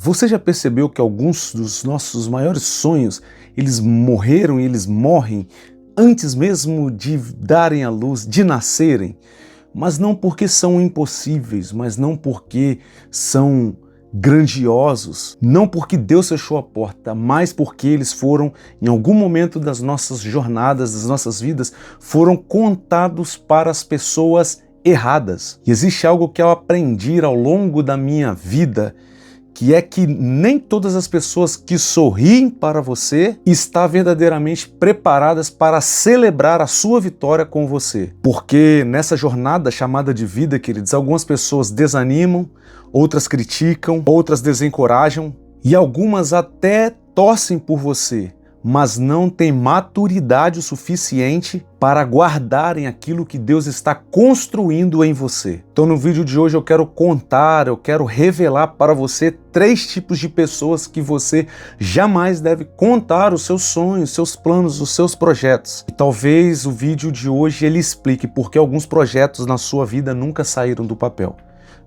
Você já percebeu que alguns dos nossos maiores sonhos, eles morreram e eles morrem antes mesmo de darem à luz, de nascerem? Mas não porque são impossíveis, mas não porque são grandiosos, não porque Deus fechou a porta, mas porque eles foram, em algum momento das nossas jornadas, das nossas vidas, foram contados para as pessoas erradas. E existe algo que eu aprendi ao longo da minha vida, que é que nem todas as pessoas que sorriem para você estão verdadeiramente preparadas para celebrar a sua vitória com você. Porque nessa jornada chamada de vida, queridos, algumas pessoas desanimam, outras criticam, outras desencorajam e algumas até torcem por você, mas não têm maturidade o suficiente para guardarem aquilo que Deus está construindo em você. Então no vídeo de hoje eu quero revelar para você 3 tipos de pessoas que você jamais deve contar os seus sonhos, seus planos, os seus projetos. E talvez o vídeo de hoje ele explique por que alguns projetos na sua vida nunca saíram do papel.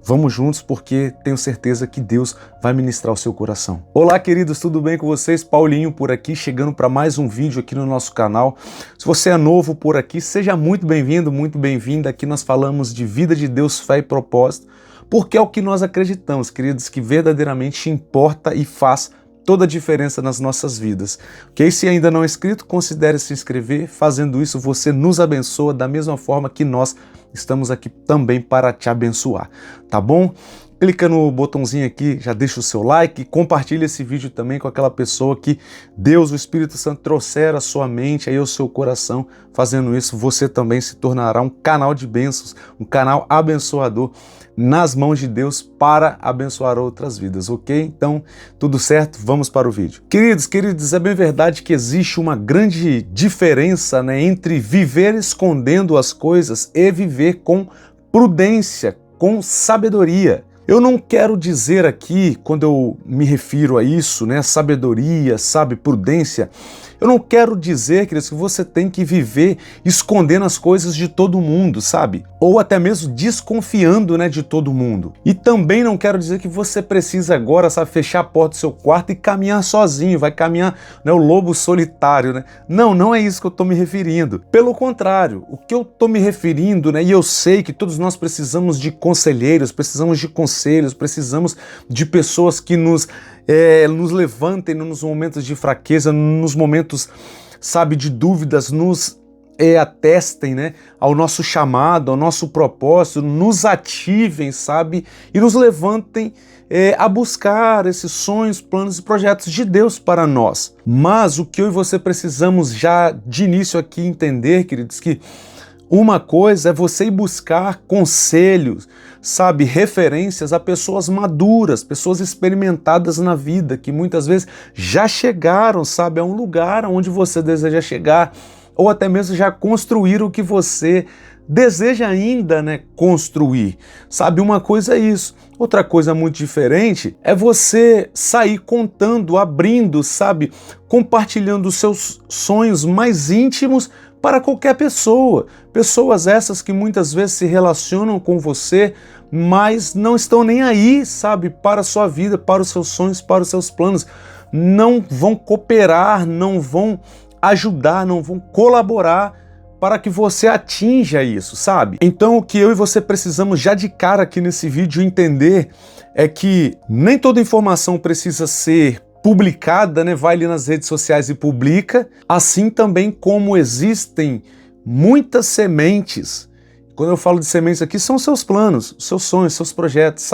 Vamos juntos porque tenho certeza que Deus vai ministrar o seu coração. Olá, queridos, tudo bem com vocês? Paulinho por aqui, chegando para mais um vídeo aqui no nosso canal. Se você é novo por aqui, seja muito bem-vindo, muito bem-vinda. Aqui nós falamos de vida de Deus, fé e propósito, porque é o que nós acreditamos, queridos, que verdadeiramente importa e faz toda a diferença nas nossas vidas. Ok? Se ainda não é inscrito, considere se inscrever. Fazendo isso, você nos abençoa da mesma forma que nós estamos aqui também para te abençoar, tá bom? Clica no botãozinho aqui, já deixa o seu like, compartilha esse vídeo também com aquela pessoa que Deus, o Espírito Santo, trouxer à sua mente, aí ao seu coração. Fazendo isso, você também se tornará um canal de bênçãos, um canal abençoador nas mãos de Deus para abençoar outras vidas, ok? Então, tudo certo? Vamos para o vídeo. Queridos, é bem verdade que existe uma grande diferença, né, entre viver escondendo as coisas e viver com prudência, com sabedoria. Eu não quero dizer aqui, quando eu me refiro a isso, né, sabedoria, prudência, eu não quero dizer, queridos, que você tem que viver escondendo as coisas de todo mundo, sabe? Ou até mesmo desconfiando, né, de todo mundo. E também não quero dizer que você precisa agora, fechar a porta do seu quarto e caminhar sozinho, vai caminhar, né, o lobo solitário, né? Não é isso que eu estou me referindo. Pelo contrário, o que eu estou me referindo, né, e eu sei que todos nós precisamos de conselheiros, precisamos de conselhos, precisamos de pessoas que nos levantem nos momentos de fraqueza, nos momentos, de dúvidas, nos atestem, né, ao nosso chamado, ao nosso propósito, nos ativem, e nos levantem a buscar esses sonhos, planos e projetos de Deus para nós. Mas o que eu e você precisamos já de início aqui entender, queridos, que uma coisa é você ir buscar conselhos, referências a pessoas maduras, pessoas experimentadas na vida, que muitas vezes já chegaram, a um lugar onde você deseja chegar, ou até mesmo já construíram o que você deseja ainda, né, construir. Uma coisa é isso. Outra coisa muito diferente é você sair contando, abrindo, compartilhando os seus sonhos mais íntimos para qualquer pessoa. Pessoas essas que muitas vezes se relacionam com você, mas não estão nem aí, para a sua vida, para os seus sonhos, para os seus planos. Não vão cooperar, não vão ajudar, não vão colaborar para que você atinja isso, Então o que eu e você precisamos já de cara aqui nesse vídeo entender é que nem toda informação precisa ser publicada, né? Vai ali nas redes sociais e publica, assim também como existem muitas sementes. Quando eu falo de sementes aqui, são seus planos, seus sonhos, seus projetos,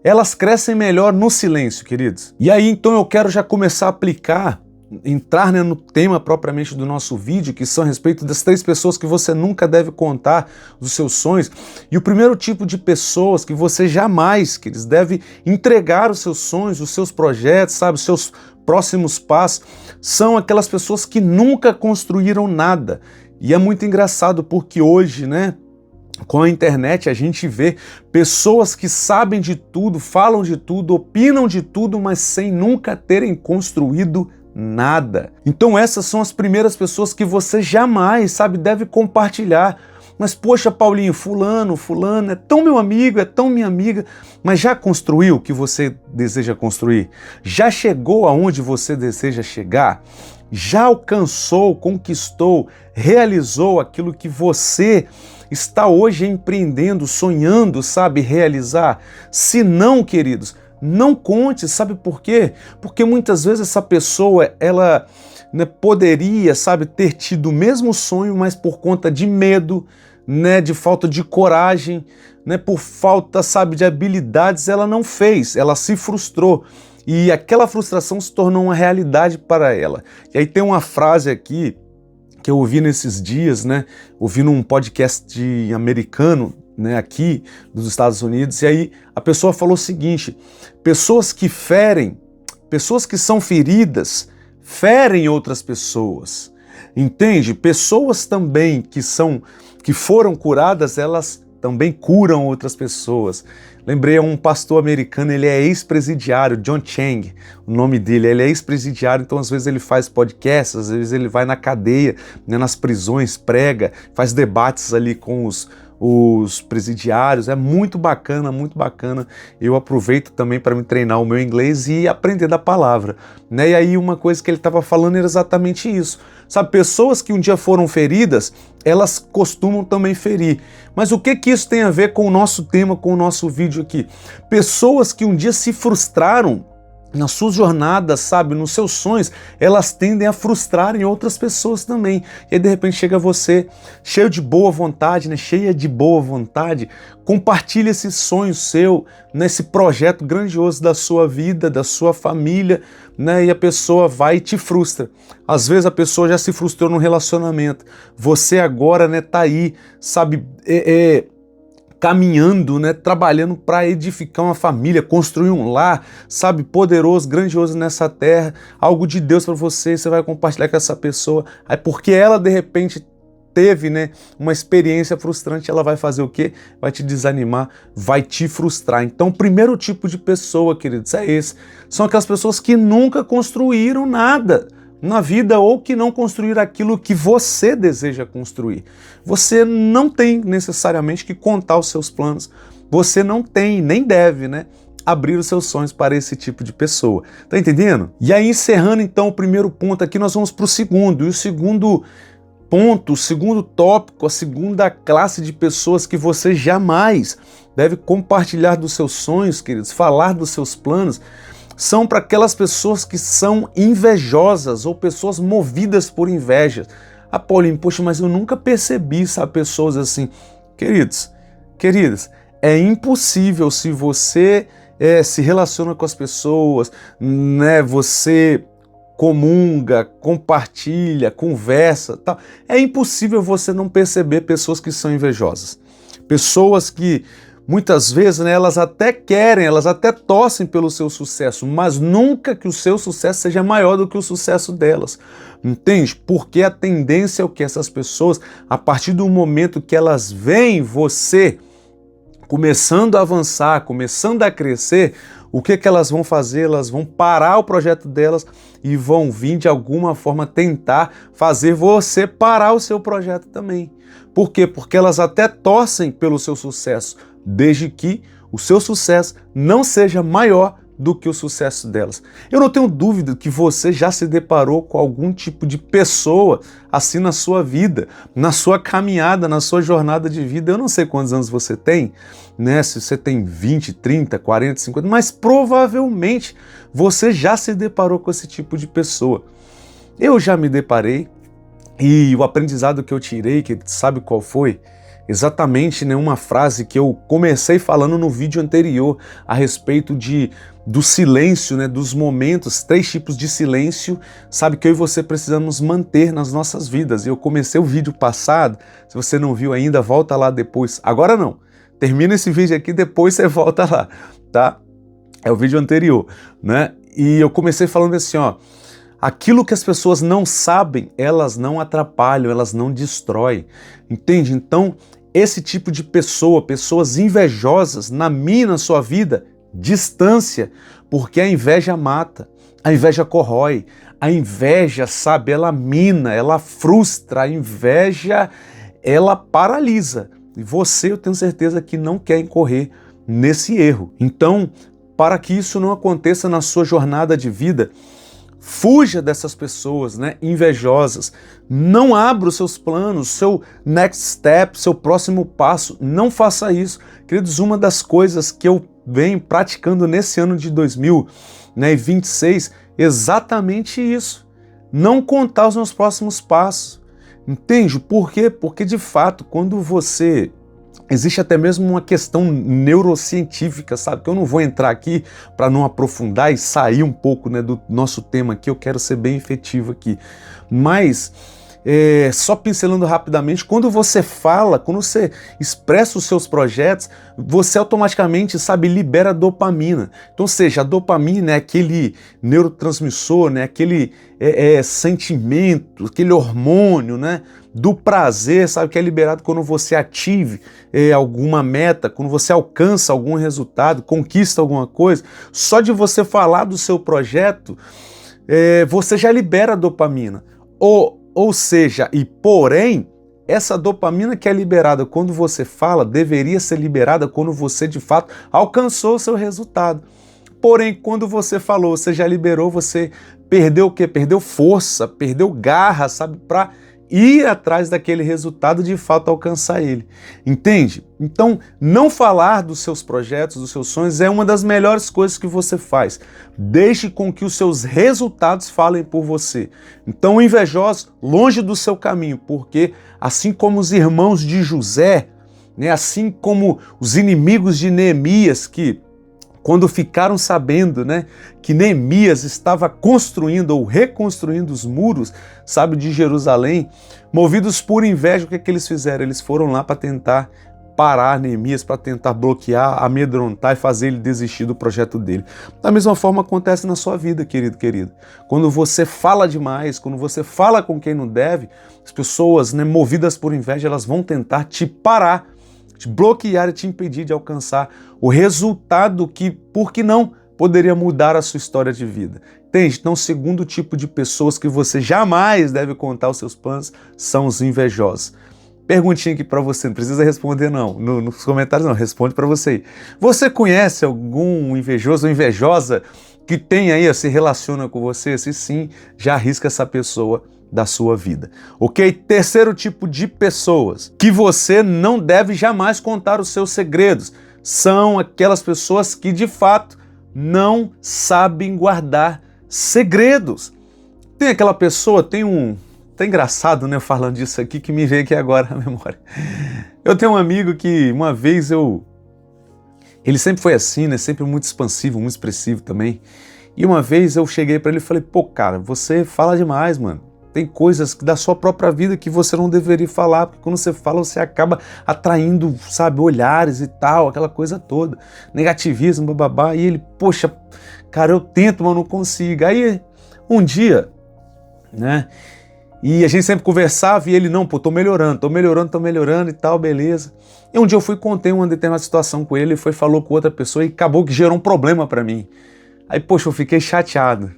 Elas crescem melhor no silêncio, queridos. E aí, então, eu quero já começar a entrar, né, no tema propriamente do nosso vídeo, que são a respeito das 3 pessoas que você nunca deve contar os seus sonhos. E o primeiro tipo de pessoas que você jamais, que eles devem entregar os seus sonhos, os seus projetos, os seus próximos passos, são aquelas pessoas que nunca construíram nada. E é muito engraçado porque hoje, né, com a internet a gente vê pessoas que sabem de tudo, falam de tudo, opinam de tudo, mas sem nunca terem construído nada. Então essas são as primeiras pessoas que você jamais, deve compartilhar. Mas poxa, Paulinho, fulano é tão meu amigo, é tão minha amiga, mas já construiu o que você deseja construir? Já chegou aonde você deseja chegar? Já alcançou, conquistou, realizou aquilo que você está hoje empreendendo, sonhando, sabe, realizar? Se não, queridos, não conte, sabe por quê? Porque muitas vezes essa pessoa, ela poderia, sabe, ter tido o mesmo sonho, mas por conta de medo, de falta de coragem, por falta, sabe, de habilidades, ela não fez, ela se frustrou. E aquela frustração se tornou uma realidade para ela. E aí tem uma frase aqui que eu ouvi nesses dias, ouvi num podcast americano, aqui dos Estados Unidos, e aí a pessoa falou o seguinte: pessoas que ferem, pessoas que são feridas, ferem outras pessoas. Entende? Pessoas também que foram curadas, elas também curam outras pessoas. Lembrei, um pastor americano, ele é ex-presidiário, John Chang, o nome dele, ele é ex-presidiário, então às vezes ele faz podcasts, às vezes ele vai na cadeia, nas prisões, prega, faz debates ali com os presidiários, é muito bacana, muito bacana. Eu aproveito também para me treinar o meu inglês e aprender da palavra, E aí uma coisa que ele estava falando era exatamente isso. Sabe, pessoas que um dia foram feridas, elas costumam também ferir. Mas o que isso tem a ver com o nosso tema, com o nosso vídeo aqui? Pessoas que um dia se frustraram nas suas jornadas, sabe, nos seus sonhos, elas tendem a frustrar em outras pessoas também. E aí de repente chega você, cheio de boa vontade, cheia de boa vontade, compartilha esse sonho seu, nesse projeto grandioso da sua vida, da sua família, e a pessoa vai e te frustra. Às vezes a pessoa já se frustrou no relacionamento, você agora tá aí, sabe, caminhando, trabalhando para edificar uma família, construir um lar, sabe, poderoso, grandioso nessa terra, algo de Deus para você, você vai compartilhar com essa pessoa, aí porque ela de repente teve, uma experiência frustrante, ela vai fazer o quê? Vai te desanimar, vai te frustrar. Então, o primeiro tipo de pessoa, queridos, é esse. São aquelas pessoas que nunca construíram nada na vida ou que não construíram aquilo que você deseja construir. Você não tem necessariamente que contar os seus planos. Você não tem, nem deve, abrir os seus sonhos para esse tipo de pessoa. Tá entendendo? E aí, encerrando então o primeiro ponto aqui, nós vamos para o segundo. E o segundo ponto, o segundo tópico, a segunda classe de pessoas que você jamais deve compartilhar dos seus sonhos, queridos, falar dos seus planos, são para aquelas pessoas que são invejosas ou pessoas movidas por inveja. Ah, Paulinho, poxa, mas eu nunca percebi, sabe, pessoas assim. Queridos, queridas, é impossível se você se relaciona com as pessoas, você comunga, compartilha, conversa, tal. É impossível você não perceber pessoas que são invejosas. Pessoas que muitas vezes elas até querem, elas até torcem pelo seu sucesso, mas nunca que o seu sucesso seja maior do que o sucesso delas. Entende? Porque a tendência é o que essas pessoas, a partir do momento que elas veem você começando a avançar, começando a crescer, o que elas vão fazer? Elas vão parar o projeto delas e vão vir de alguma forma tentar fazer você parar o seu projeto também. Por quê? Porque elas até torcem pelo seu sucesso, desde que o seu sucesso não seja maior do que o sucesso delas. Eu não tenho dúvida que você já se deparou com algum tipo de pessoa assim na sua vida, na sua caminhada, na sua jornada de vida. Eu não sei quantos anos você tem, se você tem 20, 30, 40, 50, mas provavelmente você já se deparou com esse tipo de pessoa. Eu já me deparei e o aprendizado que eu tirei, que sabe qual foi? Exatamente uma frase que eu comecei falando no vídeo anterior a respeito do silêncio, dos momentos, 3 tipos de silêncio, sabe, que eu e você precisamos manter nas nossas vidas. E eu comecei o vídeo passado, se você não viu ainda, volta lá depois. Agora não, termina esse vídeo aqui, depois você volta lá, tá? É o vídeo anterior, E eu comecei falando assim, aquilo que as pessoas não sabem, elas não atrapalham, elas não destroem, entende? Então, esse tipo de pessoa, pessoas invejosas, na minha, na sua vida, distância, porque a inveja mata, a inveja corrói, a inveja, sabe, ela mina, ela frustra, a inveja, ela paralisa. E você, eu tenho certeza que não quer incorrer nesse erro. Então, para que isso não aconteça na sua jornada de vida, fuja dessas pessoas, né, invejosas. Não abra os seus planos, seu next step, seu próximo passo. Não faça isso. Queridos, uma das coisas que eu venho praticando nesse ano de 2026, exatamente isso. Não contar os meus próximos passos. Entende? Por quê? Porque, de fato, quando você... Existe até mesmo uma questão neurocientífica, sabe? Que eu não vou entrar aqui para não aprofundar e sair um pouco, né, do nosso tema aqui, eu quero ser bem efetivo aqui. Mas, só pincelando rapidamente, quando você fala, quando você expressa os seus projetos, você automaticamente, sabe, libera dopamina. Então, ou seja, a dopamina é aquele neurotransmissor, né, aquele sentimento, aquele hormônio, né, do prazer, sabe, que é liberado quando você ative alguma meta, quando você alcança algum resultado, conquista alguma coisa. Só de você falar do seu projeto, você já libera dopamina. Ou seja, porém, essa dopamina que é liberada quando você fala, deveria ser liberada quando você, de fato, alcançou o seu resultado. Porém, quando você falou, você já liberou, você perdeu o quê? Perdeu força, perdeu garra, sabe, para ir atrás daquele resultado, de fato alcançar ele. Entende? Então, não falar dos seus projetos, dos seus sonhos, é uma das melhores coisas que você faz. Deixe com que os seus resultados falem por você. Então, invejosos, longe do seu caminho, porque assim como os irmãos de José, né, assim como os inimigos de Neemias, que quando ficaram sabendo, né, que Neemias estava construindo ou reconstruindo os muros, sabe, de Jerusalém, movidos por inveja, o que é que eles fizeram? Eles foram lá para tentar parar Neemias, para tentar bloquear, amedrontar e fazer ele desistir do projeto dele. Da mesma forma acontece na sua vida, querido, querida. Quando você fala demais, quando você fala com quem não deve, as pessoas, né, movidas por inveja, elas vão tentar te parar, te bloquear e te impedir de alcançar o resultado que, por que não, poderia mudar a sua história de vida. Entende? Então, o segundo tipo de pessoas que você jamais deve contar os seus planos são os invejosos. Perguntinha aqui para você, não precisa responder não, nos comentários não, responde para você aí. Você conhece algum invejoso ou invejosa que tem aí, se relaciona com você? Se sim, já arrisca essa pessoa da sua vida, ok? Terceiro tipo de pessoas que você não deve jamais contar os seus segredos são aquelas pessoas que de fato não sabem guardar segredos. Tem aquela pessoa, tá engraçado, né, falando disso aqui, que me veio aqui agora na memória. Eu tenho um amigo que uma vez ele sempre foi assim, né, sempre muito expansivo, muito expressivo também. E uma vez eu cheguei para ele e falei: pô, cara, você fala demais, mano. Tem coisas da sua própria vida que você não deveria falar, porque quando você fala, você acaba atraindo, sabe, olhares e tal, aquela coisa toda, negativismo, bababá. E ele, poxa, cara, eu tento, mas não consigo. Aí, um dia, né, e a gente sempre conversava e ele, não, pô, tô melhorando e tal, beleza. E um dia eu fui contei uma determinada situação com ele, falou com outra pessoa e acabou que gerou um problema para mim. Aí, poxa, eu fiquei chateado,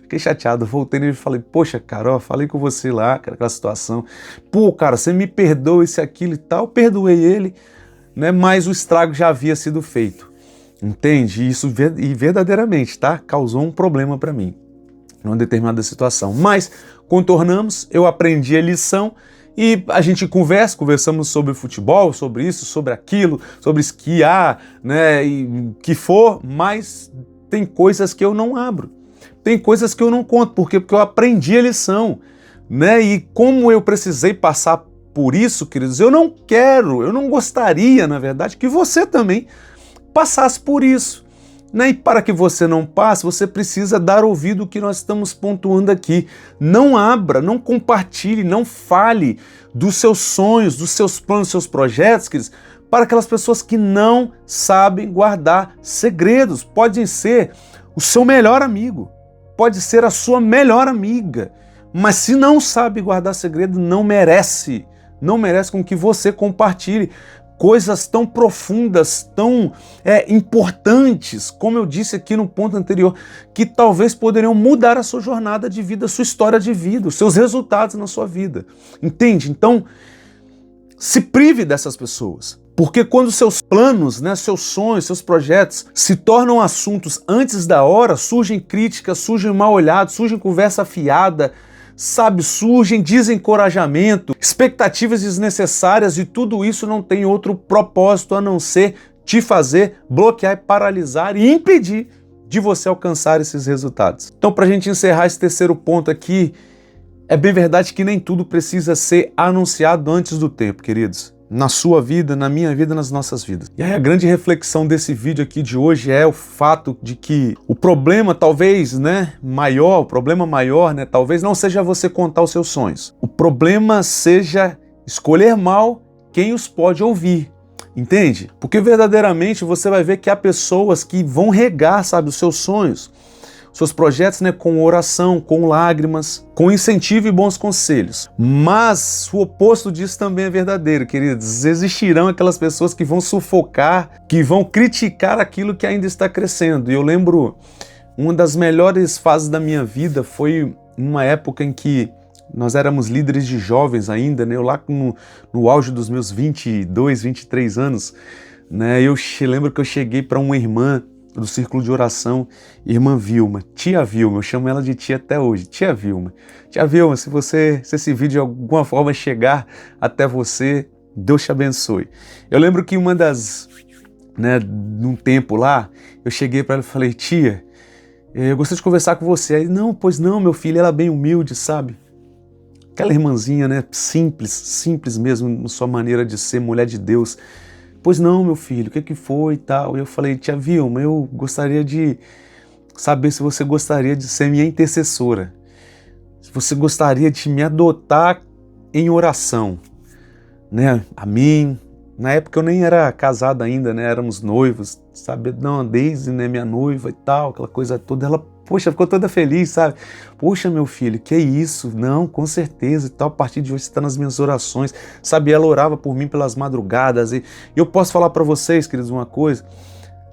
voltei nele e falei: poxa, cara, ó, falei com você lá, cara, aquela situação. Pô, cara, você me perdoa isso, aquilo e tal. Eu perdoei ele, né, mas o estrago já havia sido feito. Entende? Isso e verdadeiramente, tá? Causou um problema para mim, numa determinada situação. Mas contornamos, eu aprendi a lição e a gente conversamos sobre futebol, sobre isso, sobre aquilo, sobre esquiar, né, e o que for, mas tem coisas que eu não abro, tem coisas que eu não conto, porque eu aprendi a lição, né? E como eu precisei passar por isso, queridos, eu não gostaria, na verdade, que você também passasse por isso, né? E para que você não passe, você precisa dar ouvido ao que nós estamos pontuando aqui. Não abra, não compartilhe, não fale dos seus sonhos, dos seus planos, dos seus projetos, queridos, para aquelas pessoas que não sabem guardar segredos. Pode ser o seu melhor amigo, pode ser a sua melhor amiga, mas se não sabe guardar segredo, não merece com que você compartilhe coisas tão profundas, tão importantes, como eu disse aqui no ponto anterior, que talvez poderiam mudar a sua jornada de vida, a sua história de vida, os seus resultados na sua vida. Entende? Então, se prive dessas pessoas. Porque quando seus planos, né, seus sonhos, seus projetos se tornam assuntos antes da hora, surgem críticas, surgem mal olhados, surgem conversa fiada, sabe, surgem desencorajamento, expectativas desnecessárias, e tudo isso não tem outro propósito a não ser te fazer bloquear, paralisar e impedir de você alcançar esses resultados. Então, para a gente encerrar esse terceiro ponto aqui, é bem verdade que nem tudo precisa ser anunciado antes do tempo, queridos. Na sua vida, na minha vida, nas nossas vidas. E aí a grande reflexão desse vídeo aqui de hoje é o fato de que o problema talvez, o problema maior, talvez não seja você contar os seus sonhos. O problema seja escolher mal quem os pode ouvir. Entende? Porque verdadeiramente você vai ver que há pessoas que vão regar, sabe, os seus sonhos, seus projetos, com oração, com lágrimas, com incentivo e bons conselhos. Mas o oposto disso também é verdadeiro, queridos. Existirão aquelas pessoas que vão sufocar, que vão criticar aquilo que ainda está crescendo. E eu lembro, uma das melhores fases da minha vida foi uma época em que nós éramos líderes de jovens ainda, eu lá no auge dos meus 22, 23 anos, eu lembro que eu cheguei para uma irmã do círculo de oração, irmã Vilma, tia Vilma, eu chamo ela de tia até hoje, tia Vilma, se esse vídeo de alguma forma chegar até você, Deus te abençoe. Eu lembro que num tempo lá, eu cheguei para ela e falei, tia, eu gostaria de conversar com você. Aí, não, pois não, meu filho, ela é bem humilde, sabe? Aquela irmãzinha, simples mesmo, na sua maneira de ser, mulher de Deus. Pois não, meu filho, o que foi e tal? E eu falei, tia Vilma, eu gostaria de saber se você gostaria de ser minha intercessora. Se você gostaria de me adotar em oração, a mim. Na época eu nem era casado ainda, éramos noivos, sabe? Não, a Daisy, minha noiva e tal, aquela coisa toda. Ela, poxa, ficou toda feliz, sabe? Poxa, meu filho, que isso? Não, com certeza e tal, a partir de hoje você está nas minhas orações, sabe? Ela orava por mim pelas madrugadas e eu posso falar para vocês, queridos, uma coisa,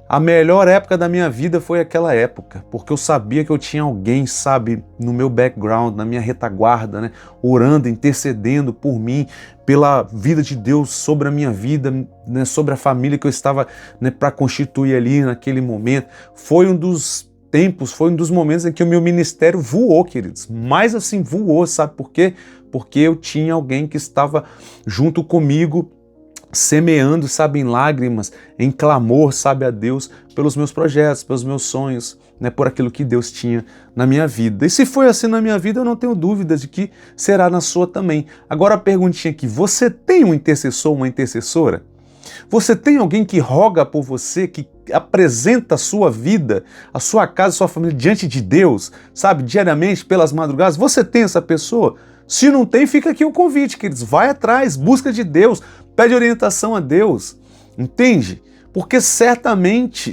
a melhor época da minha vida foi aquela época, porque eu sabia que eu tinha alguém, sabe, no meu background, na minha retaguarda, orando, intercedendo por mim, pela vida de Deus sobre a minha vida, sobre a família que eu estava para constituir ali naquele momento. Foi um dos tempos, foi um dos momentos em que o meu ministério voou, queridos. Mas assim, voou, sabe por quê? Porque eu tinha alguém que estava junto comigo, semeando, sabe, em lágrimas, em clamor, sabe, a Deus, pelos meus projetos, pelos meus sonhos, por aquilo que Deus tinha na minha vida. E se foi assim na minha vida, eu não tenho dúvidas de que será na sua também. Agora a perguntinha aqui, você tem um intercessor, uma intercessora? Você tem alguém que roga por você, que apresenta a sua vida, a sua casa, a sua família diante de Deus, sabe, diariamente, pelas madrugadas? Você tem essa pessoa? Se não tem, fica aqui o convite, queridos. Vai atrás, busca de Deus, pede orientação a Deus, entende? Porque certamente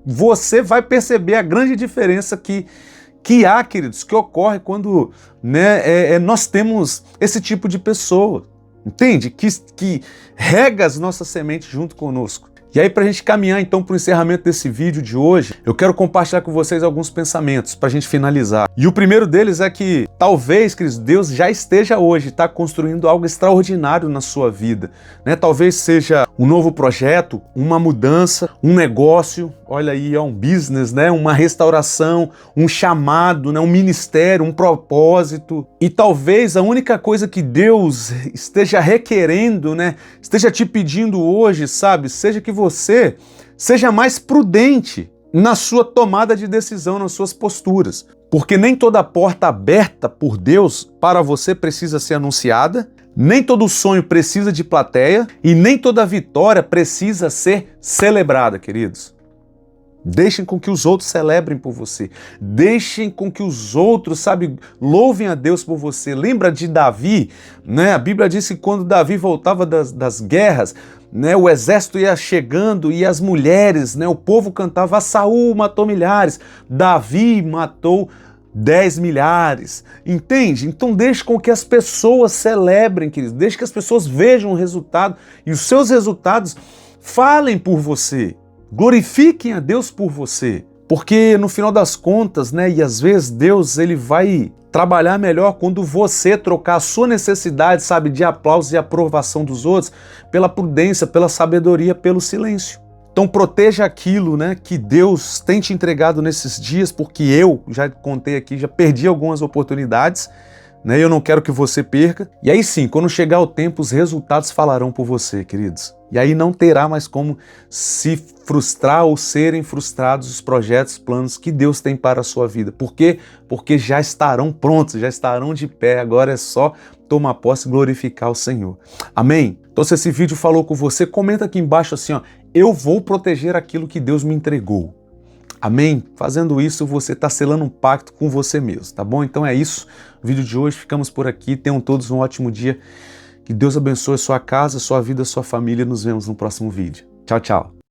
você vai perceber a grande diferença que há, queridos, que ocorre quando nós temos esse tipo de pessoa, entende? Que rega as nossas sementes junto conosco. E aí, para a gente caminhar então para o encerramento desse vídeo de hoje, eu quero compartilhar com vocês alguns pensamentos para a gente finalizar. E o primeiro deles é que talvez, queridos, Deus já esteja hoje, está construindo algo extraordinário na sua vida. Talvez seja um novo projeto, uma mudança, um negócio, olha aí, um business, uma restauração, um chamado, um ministério, um propósito. E talvez a única coisa que Deus esteja requerendo, esteja te pedindo hoje, sabe, seja que você seja mais prudente na sua tomada de decisão, nas suas posturas. Porque nem toda porta aberta por Deus para você precisa ser anunciada, nem todo sonho precisa de plateia e nem toda vitória precisa ser celebrada, queridos. Deixem com que os outros celebrem por você. Deixem com que os outros, sabe, louvem a Deus por você. Lembra de Davi, A Bíblia diz que quando Davi voltava das guerras, o exército ia chegando e as mulheres, o povo cantava, Saul matou milhares, Davi matou 10 milhares. Entende? Então deixe com que as pessoas celebrem, queridos. Deixe que as pessoas vejam o resultado e os seus resultados falem por você. Glorifiquem a Deus por você, Porque no final das contas, né, e às vezes Deus ele vai trabalhar melhor quando você trocar a sua necessidade, sabe, de aplausos e aprovação dos outros pela prudência, pela sabedoria, pelo silêncio. Então proteja aquilo, né, que Deus tem te entregado nesses dias, porque eu já contei aqui, já perdi algumas oportunidades, né? Eu não quero que você perca. E aí sim, quando chegar o tempo, os resultados falarão por você, queridos. E aí não terá mais como se frustrar ou serem frustrados os projetos, planos que Deus tem para a sua vida. Por quê? Porque já estarão prontos, já estarão de pé. Agora é só tomar posse e glorificar o Senhor. Amém? Então se esse vídeo falou com você, comenta aqui embaixo assim, ó, eu vou proteger aquilo que Deus me entregou. Amém? Fazendo isso, você está selando um pacto com você mesmo, tá bom? Então é isso, o vídeo de hoje, ficamos por aqui, tenham todos um ótimo dia, que Deus abençoe a sua casa, a sua vida, a sua família, nos vemos no próximo vídeo. Tchau, tchau!